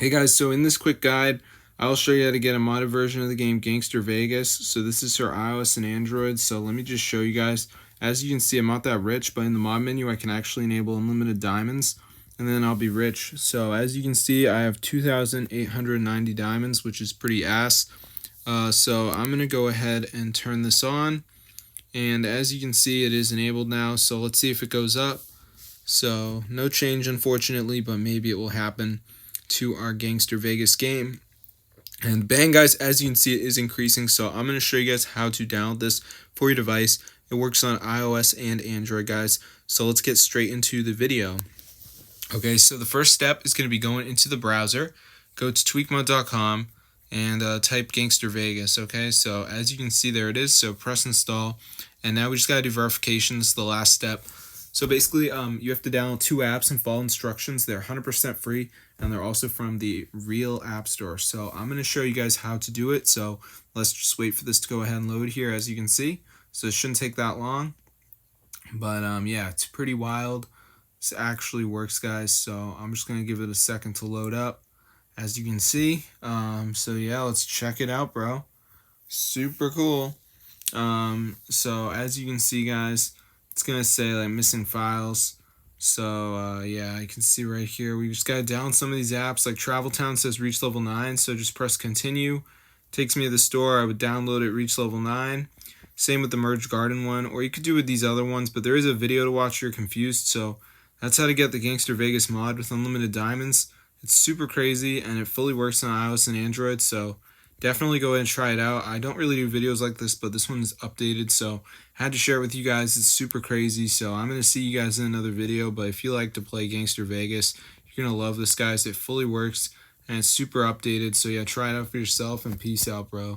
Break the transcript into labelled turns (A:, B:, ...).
A: Hey guys, so in this quick guide, I'll show you how to get a modded version of the game Gangster Vegas. So this is for iOS and Android. So let me just show you guys. As you can see, I'm not that rich, but in the mod menu, I can actually enable unlimited diamonds, and then I'll be rich. So as you can see, I have 2,890 diamonds, which is pretty ass. So I'm gonna go ahead and turn this on, and as you can see, it is enabled now. So let's see if it goes up. So no change, unfortunately, but maybe it will happen to our Gangster Vegas game. And bang guys, as you can see, it is increasing. So I'm going to show you guys how to download this for your device. It works on iOS and Android, guys. So let's get straight into the video. Okay, so the first step is going to be going into the browser. Go to tweakmod.com and type Gangster Vegas. Okay, so as you can see, there it is. So press install, and now we just got to do verification. This is the last step. So basically, you have to download 2 apps and follow instructions. They're 100% free, and they're also from the real app store. So I'm going to show you guys how to do it. So let's just wait for this to go ahead and load here, as you can see. So it shouldn't take that long. But yeah, it's pretty wild. This actually works, guys. So I'm just going to give it a second to load up, as you can see. So yeah, let's check it out, bro. Super cool. So as you can see, guys, it's gonna say like missing files. So yeah, you can see right here, we just gotta download some of these apps. Like Travel Town says reach level 9, so just press continue. Takes me to the store. I would download it, reach level 9. Same with the Merge Garden one, or you could do with these other ones, but there is a video to watch if you're confused. So that's how to get the Gangster Vegas mod with unlimited diamonds. It's super crazy, and it fully works on iOS and Android, so definitely go ahead and try it out. I don't really do videos like this, but this one's updated, so I had to share it with you guys. It's super crazy, so I'm going to see you guys in another video, but if you like to play Gangster Vegas, you're going to love this, guys. It fully works, and it's super updated, so yeah, try it out for yourself, and peace out, bro.